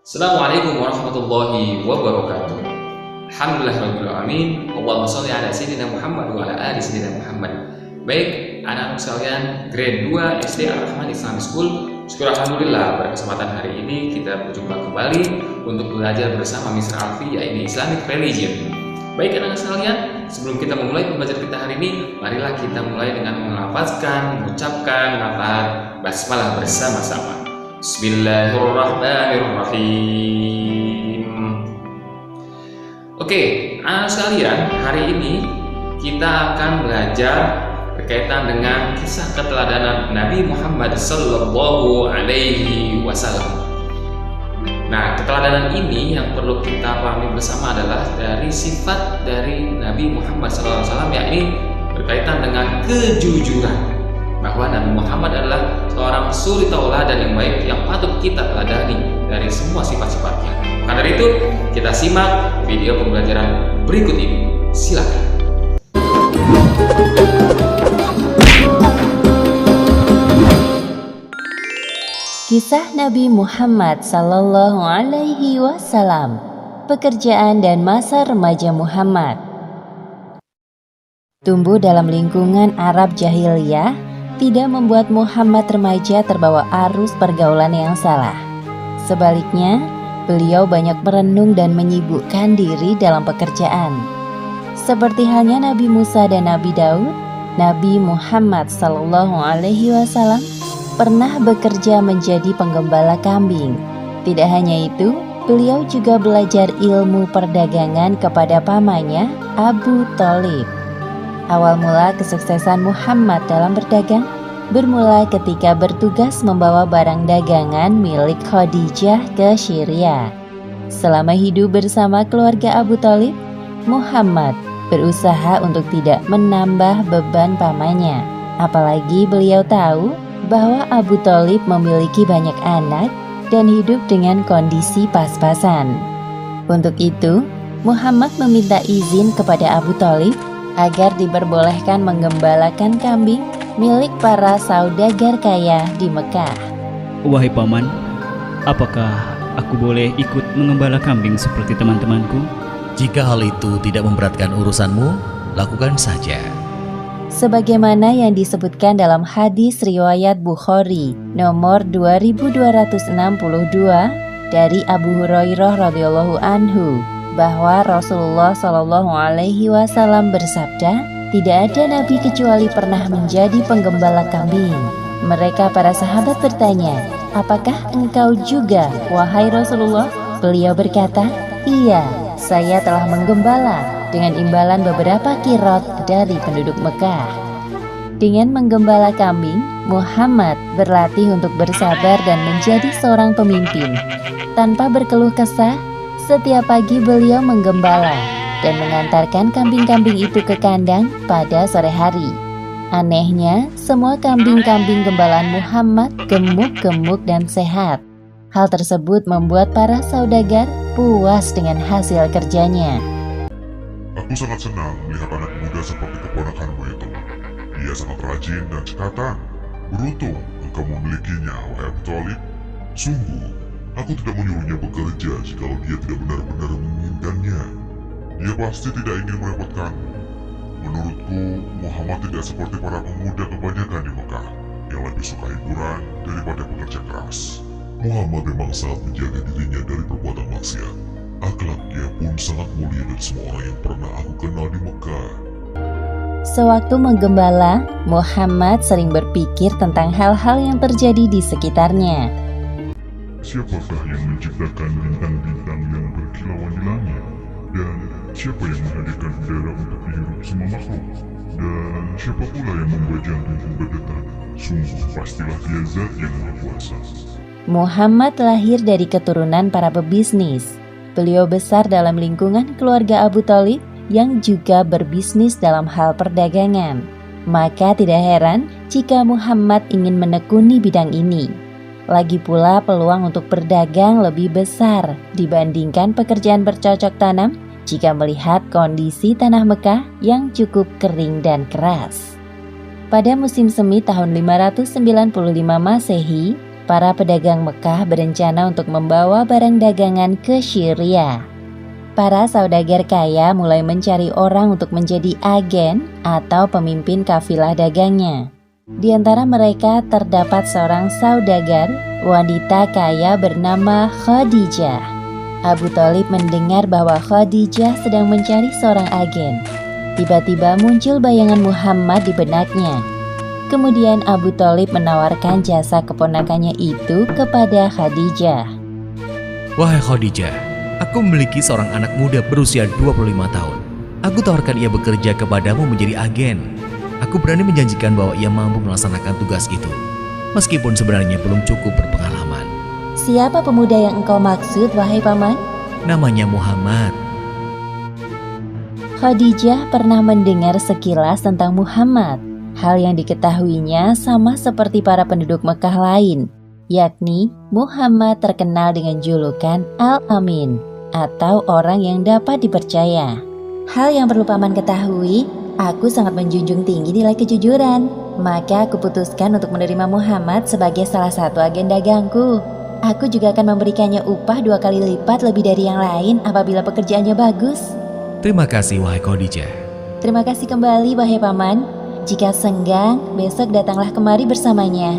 Assalamualaikum warahmatullahi wabarakatuh. Alhamdulillahirrahmanirrahim. Allahumma sholli ala sayyidina Muhammad wa ala ali sayyidina Muhammad. Baik, anak-anak sekalian, grade 2 SD Ar-Rahman Islamic School. Syukur alhamdulillah pada kesempatan hari ini kita berjumpa kembali untuk belajar bersama Mr. Alfi, yaitu Islamic Religion. Baik anak-anak sekalian, sebelum kita memulai pembelajaran kita hari ini, marilah kita mulai dengan melafazkan, mengucapkan lafaz basmalah bersama-sama. Bismillahirrahmanirrahim. Oke, anak sekalian, hari ini kita akan belajar berkaitan dengan kisah keteladanan Nabi Muhammad Sallallahu Alaihi Wasallam. Nah, keteladanan ini yang perlu kita pahami bersama adalah dari sifat dari Nabi Muhammad Sallallahu Alaihi Wasallam, yakni berkaitan dengan kejujuran. Bahwa Nabi Muhammad adalah seorang suri tauladan yang baik yang patut kita teladani dari semua sifat-sifatnya. Karena dari itu, kita simak video pembelajaran berikut ini. Silakan. Kisah Nabi Muhammad Sallallahu Alaihi Wasallam, pekerjaan dan masa remaja Muhammad. Tumbuh dalam lingkungan Arab jahiliyah tidak membuat Muhammad remaja terbawa arus pergaulan yang salah. Sebaliknya, beliau banyak merenung dan menyibukkan diri dalam pekerjaan. Seperti halnya Nabi Musa dan Nabi Daud, Nabi Muhammad Sallallahu Alaihi Wasallam pernah bekerja menjadi penggembala kambing. Tidak hanya itu, beliau juga belajar ilmu perdagangan kepada pamannya, Abu Thalib. Awal mula kesuksesan Muhammad dalam berdagang bermula ketika bertugas membawa barang dagangan milik Khadijah ke Syria. Selama hidup bersama keluarga Abu Thalib, Muhammad berusaha untuk tidak menambah beban pamannya. Apalagi beliau tahu bahwa Abu Thalib memiliki banyak anak dan hidup dengan kondisi pas-pasan. Untuk itu, Muhammad meminta izin kepada Abu Thalib agar diperbolehkan menggembalakan kambing milik para saudagar kaya di Mekah. Wahai paman, apakah aku boleh ikut mengembala kambing seperti teman-temanku? Jika hal itu tidak memberatkan urusanmu, lakukan saja. Sebagaimana yang disebutkan dalam hadis riwayat Bukhari nomor 2262 dari Abu Hurairah radhiyallahu anhu, bahwa Rasulullah Shallallahu Alaihi Wasallam bersabda, tidak ada nabi kecuali pernah menjadi penggembala kambing. Mereka para sahabat bertanya, apakah engkau juga, wahai Rasulullah? Beliau berkata, iya, saya telah menggembala dengan imbalan beberapa kirot dari penduduk Mekah. Dengan menggembala kambing, Muhammad berlatih untuk bersabar dan menjadi seorang pemimpin. Tanpa berkeluh kesah, setiap pagi beliau menggembala dan mengantarkan kambing-kambing itu ke kandang pada sore hari. Anehnya, semua kambing-kambing gembalaan Muhammad gemuk-gemuk dan sehat. Hal tersebut membuat para saudagar puas dengan hasil kerjanya. Aku sangat senang melihat anak muda seperti keponakanmu itu. Dia sangat rajin dan cekatan. Beruntung engkau memilikinya, wahai Abu Thalib. Sungguh, aku tidak menyuruhnya bekerja jikalau dia tidak benar-benar menginginkannya. Dia pasti tidak ingin merepotkanmu. Menurutku, Muhammad tidak seperti para pemuda kebanyakan di Mekah yang lebih suka hiburan daripada bekerja keras. Muhammad memang sangat menjaga dirinya dari perbuatan maksiat. Akhlaknya pun sangat mulia dari semua orang yang pernah aku kenal di Mekah. Sewaktu menggembala, Muhammad sering berpikir tentang hal-hal yang terjadi di sekitarnya. Siapakah yang menciptakan bintang-bintang yang berkilauan di langit? Dan siapa yang menghadirkan udara untuk dihirup semua makhluk? Dan siapa pula yang membuat jantungku berdetak? Sungguh pastilah dia zat yang maha kuasa. Muhammad lahir dari keturunan para pebisnis. Beliau besar dalam lingkungan keluarga Abu Thalib yang juga berbisnis dalam hal perdagangan. Maka tidak heran jika Muhammad ingin menekuni bidang ini. Lagi pula peluang untuk berdagang lebih besar dibandingkan pekerjaan bercocok tanam jika melihat kondisi tanah Mekah yang cukup kering dan keras. Pada musim semi tahun 595 Masehi, para pedagang Mekah berencana untuk membawa barang dagangan ke Syria. Para saudagar kaya mulai mencari orang untuk menjadi agen atau pemimpin kafilah dagangnya. Di antara mereka terdapat seorang saudagar, wanita kaya bernama Khadijah. Abu Thalib mendengar bahwa Khadijah sedang mencari seorang agen. Tiba-tiba muncul bayangan Muhammad di benaknya. Kemudian Abu Thalib menawarkan jasa keponakannya itu kepada Khadijah. Wahai Khadijah, aku memiliki seorang anak muda berusia 25 tahun. Aku tawarkan ia bekerja kepadamu menjadi agen. Aku berani menjanjikan bahwa ia mampu melaksanakan tugas itu, meskipun sebenarnya belum cukup berpengalaman. Siapa pemuda yang engkau maksud, wahai paman? Namanya Muhammad. Khadijah pernah mendengar sekilas tentang Muhammad. Hal yang diketahuinya sama seperti para penduduk Mekah lain, yakni Muhammad terkenal dengan julukan Al-Amin atau orang yang dapat dipercaya. Hal yang perlu paman ketahui, aku sangat menjunjung tinggi nilai kejujuran. Maka aku putuskan untuk menerima Muhammad sebagai salah satu agen dagangku. Aku juga akan memberikannya upah 2 kali lipat lebih dari yang lain apabila pekerjaannya bagus. Terima kasih wahai Khadijah. Terima kasih kembali wahai paman. Jika senggang, besok datanglah kemari bersamanya.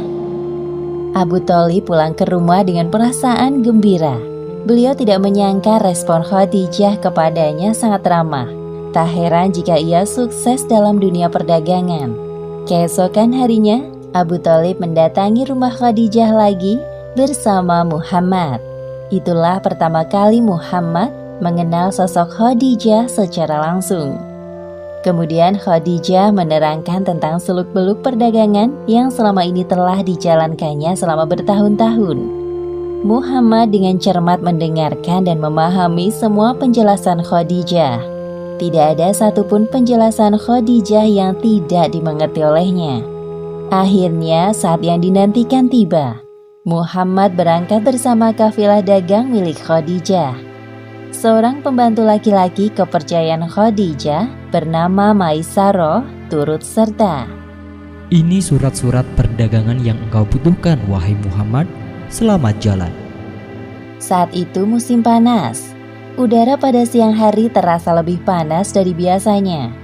Abu Thalib pulang ke rumah dengan perasaan gembira. Beliau tidak menyangka respon Khadijah kepadanya sangat ramah. Tak heran jika ia sukses dalam dunia perdagangan. Keesokan harinya, Abu Thalib mendatangi rumah Khadijah lagi bersama Muhammad. Itulah pertama kali Muhammad mengenal sosok Khadijah secara langsung. Kemudian Khadijah menerangkan tentang seluk-beluk perdagangan yang selama ini telah dijalankannya selama bertahun-tahun. Muhammad dengan cermat mendengarkan dan memahami semua penjelasan Khadijah. Tidak ada satupun penjelasan Khadijah yang tidak dimengerti olehnya. Akhirnya saat yang dinantikan tiba. Muhammad berangkat bersama kafilah dagang milik Khadijah. Seorang pembantu laki-laki kepercayaan Khadijah bernama Maisarah turut serta. Ini surat-surat perdagangan yang engkau butuhkan, wahai Muhammad. Selamat jalan. Saat itu musim panas. Udara pada siang hari terasa lebih panas dari biasanya.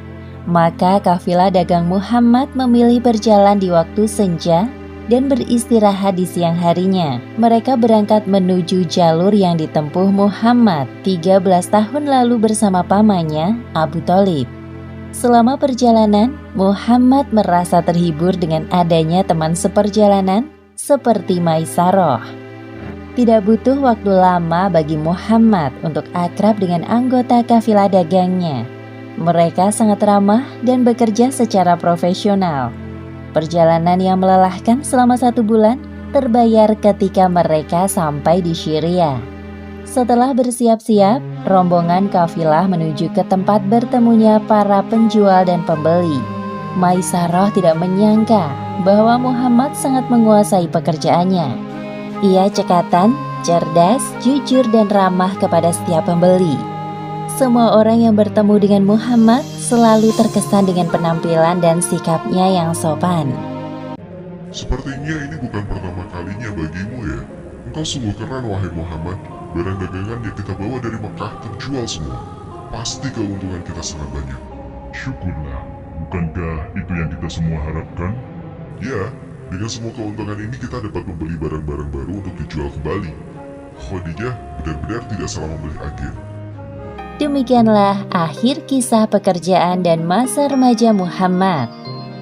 Maka kafilah dagang Muhammad memilih berjalan di waktu senja dan beristirahat di siang harinya. Mereka berangkat menuju jalur yang ditempuh Muhammad 13 tahun lalu bersama pamannya Abu Thalib. Selama perjalanan, Muhammad merasa terhibur dengan adanya teman seperjalanan seperti Maisarah. Tidak butuh waktu lama bagi Muhammad untuk akrab dengan anggota kafilah dagangnya. Mereka sangat ramah dan bekerja secara profesional. Perjalanan yang melelahkan selama 1 bulan terbayar ketika mereka sampai di Syria. Setelah bersiap-siap, rombongan kafilah menuju ke tempat bertemunya para penjual dan pembeli. Maisarah tidak menyangka bahwa Muhammad sangat menguasai pekerjaannya. Ia cekatan, cerdas, jujur dan ramah kepada setiap pembeli. Semua orang yang bertemu dengan Muhammad selalu terkesan dengan penampilan dan sikapnya yang sopan. Sepertinya ini bukan pertama kalinya bagimu ya. Engkau sungguh keren wahai Muhammad. Barang dagangan yang kita bawa dari Mekah terjual semua. Pasti keuntungan kita sangat banyak. Syukurlah, bukankah itu yang kita semua harapkan? Ya, dengan semua keuntungan ini kita dapat membeli barang-barang baru untuk dijual kembali. Khadijah benar-benar tidak salah memilih agen. Demikianlah akhir kisah pekerjaan dan masa remaja Muhammad.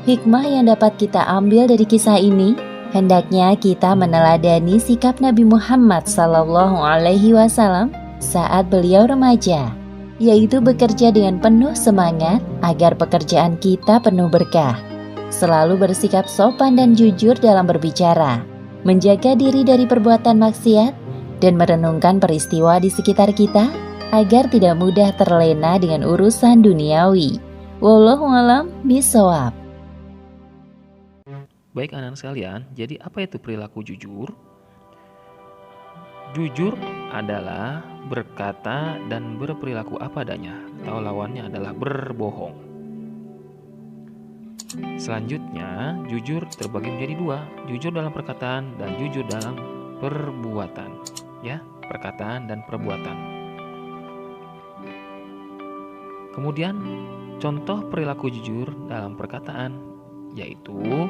Hikmah yang dapat kita ambil dari kisah ini, hendaknya kita meneladani sikap Nabi Muhammad SAW saat beliau remaja, yaitu bekerja dengan penuh semangat agar pekerjaan kita penuh berkah. Selalu bersikap sopan dan jujur dalam berbicara, menjaga diri dari perbuatan maksiat, dan merenungkan peristiwa di sekitar kita agar tidak mudah terlena dengan urusan duniawi. Wallahu a'lam bishawab. Baik anak-anak sekalian, jadi apa itu perilaku jujur? Jujur adalah berkata dan berperilaku apa adanya, atau lawannya adalah berbohong. Selanjutnya, jujur terbagi menjadi dua, jujur dalam perkataan dan jujur dalam perbuatan. Ya, perkataan dan perbuatan. Kemudian, contoh perilaku jujur dalam perkataan, yaitu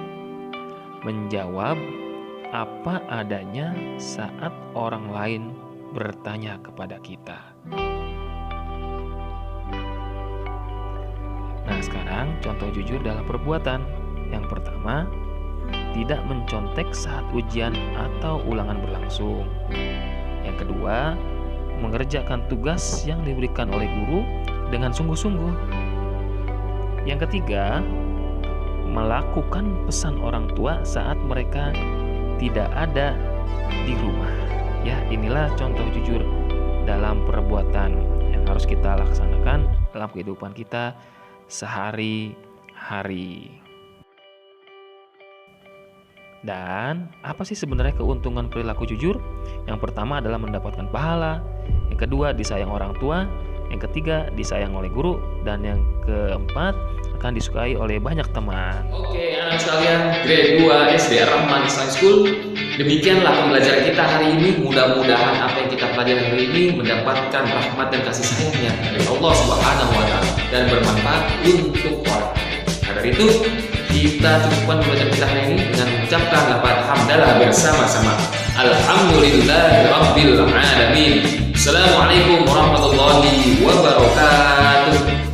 menjawab apa adanya saat orang lain bertanya kepada kita. Nah, sekarang contoh jujur dalam perbuatan. Yang pertama, tidak mencontek saat ujian atau ulangan berlangsung. Yang kedua, mengerjakan tugas yang diberikan oleh guru dengan sungguh-sungguh. Yang ketiga, melakukan pesan orang tua saat mereka tidak ada di rumah. Ya, inilah contoh jujur dalam perbuatan yang harus kita laksanakan dalam kehidupan kita sehari-hari. Dan apa sih sebenarnya keuntungan perilaku jujur? Yang pertama adalah mendapatkan pahala, yang kedua disayang orang tua, yang ketiga disayang oleh guru, dan yang keempat akan disukai oleh banyak teman. Oke, anak sekalian, grade 2 SD Ar-Rahman Islamic School. Demikianlah pembelajaran kita hari ini. Mudah-mudahan apa yang kita pelajari hari ini mendapatkan rahmat dan kasih sayangnya dari Allah Subhanahu wa Ta'ala dan bermanfaat untuk orang. Nah, dari itu kita cukupkan pembelajaran kita hari ini dengan mengucapkan lafaz hamdalah bersama-sama. Alhamdulillahirabbil alamin. Assalamualaikum warahmatullahi wabarakatuh.